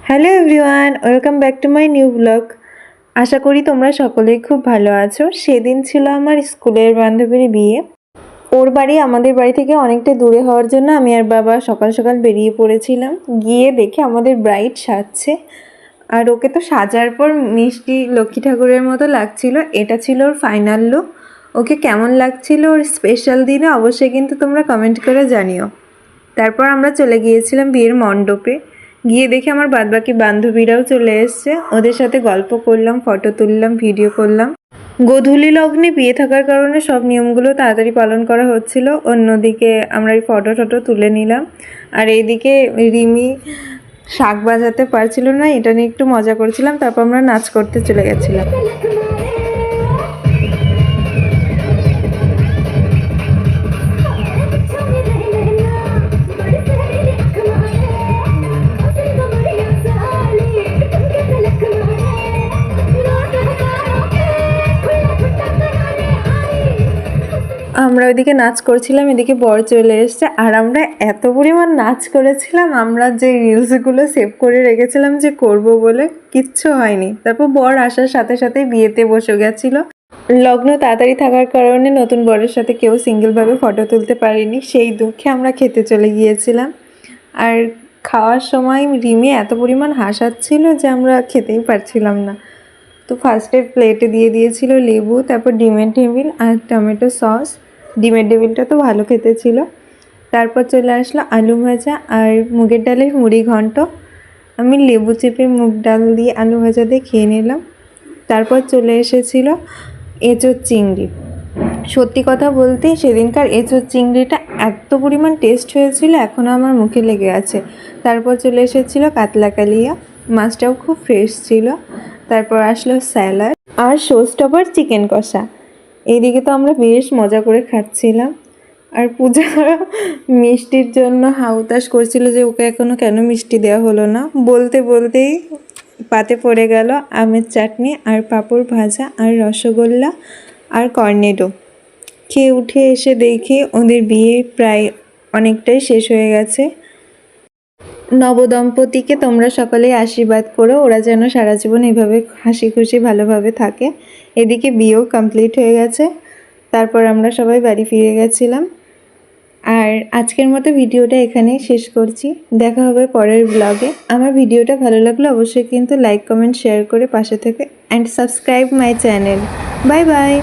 Hello everyone, welcome back to my new blog. আশা করি তোমরা সকলেই খুব ভালো আছো। সেদিন ছিল আমার স্কুলের বান্ধবীর বিয়ে। ওর বাড়ি আমাদের বাড়ি থেকে অনেকটা দূরে হওয়ার জন্য আমি আর বাবা সকাল সকাল বেরিয়ে পড়েছিলাম। গিয়ে দেখে আমাদের ব্রাইড সাজছে, আর ওকে তো সাজার পর মিষ্টি লক্ষ্মী ঠাকুরের মতো লাগছিল। এটা ছিল ওর ফাইনাল লুক। ওকে কেমন লাগছিল ওর স্পেশাল দিনে অবশ্যই কিন্তু তোমরা কমেন্ট করে জানিও। তারপর আমরা চলে গিয়েছিলাম বিয়ের মণ্ডপে। গিয়ে দেখে আমার বাদবাকি বান্ধবীরাও চলে এসছে, ওদের সাথে গল্প করলাম, ফটো তুললাম, ভিডিও করলাম। গোধূলি লগ্নে বিয়ে থাকার কারণে সব নিয়মগুলো তাড়াতাড়ি পালন করা হচ্ছিল। অন্যদিকে আমরা এই ফটো টটো তুলে নিলাম, আর এইদিকে রিমি শাঁখ বাজাতে পারছিল না, এটা নিয়ে একটু মজা করছিলাম। তারপর আমরা নাচ করতে চলে গেছিলাম। আমরা ওইদিকে নাচ করছিলাম, এদিকে বর চলে এসছে, আর আমরা এত পরিমাণ নাচ করেছিলাম। আমরা যে রিলসগুলো সেভ করে রেখেছিলাম যে করব বলে, কিচ্ছু হয়নি। তারপর বর আসার সাথে সাথে বিয়েতে বসে গেছিলো। লগ্ন তাড়াতাড়ি থাকার কারণে নতুন বরের সাথে কেউ সিঙ্গেলভাবে ফটো তুলতে পারিনি, সেই দুঃখে আমরা খেতে চলে গিয়েছিলাম। আর খাওয়ার সময় রিমি এত পরিমাণ হাসাচ্ছিল যে আমরা খেতেই পারছিলাম না। তো ফার্স্টে প্লেটে দিয়ে দিয়েছিল লেবু, তারপর ডিমের টেবিল আর টমেটো সস। ডিমের টেবিলটা তো ভালো খেতে ছিল। তারপর চলে আসলো আলু ভাজা আর মুগের ডালের মুড়ি ঘন্ট। আমি লেবু চেপে মুগ ডাল দিয়ে আলু ভাজা দিয়ে খেয়ে নিলাম। তারপর চলে এসেছিল এঁচোড় চিংড়ি। সত্যি কথা বলতে সেদিনকার এঁচোড় চিংড়িটা এত পরিমাণ টেস্ট হয়েছিল, এখনও আমার মুখে লেগে আছে। তারপর চলে এসেছিল কাতলা কালিয়া, মাছটাও খুব ফ্রেশ ছিল। তারপর আসলো স্যালাড আর শোস্টপার চিকেন কষা। এইদিকে তো আমরা বেশ মজা করে খাচ্ছিলাম। আর পূজা মিষ্টির জন্য হাউতাশ করছিল যে ওকে এখনও কেন মিষ্টি দেওয়া হলো না। বলতে বলতেই পাতে পড়ে গেল আমের চাটনি আর পাঁপড় ভাজা আর রসগোল্লা আর কর্নেডো। খেয়ে উঠে এসে দেখি ওদের বিয়ে প্রায় অনেকটাই শেষ হয়ে গেছে। নবদম্পতিকে তোমরা সকলেই আশীর্বাদ করো, ওরা যেন সারা জীবন এইভাবে হাসি খুশি ভালোভাবে থাকে। এদিকে বিয়েও কমপ্লিট হয়ে গেছে। তারপর আমরা সবাই বাড়ি ফিরে গেছিলাম। আর আজকের মতো ভিডিওটা এখানেই শেষ করছি। দেখা হবে পরের ব্লগে। আমার ভিডিওটা ভালো লাগলে অবশ্যই কিন্তু লাইক কমেন্ট শেয়ার করে পাশে থেকে and subscribe my channel. Bye bye.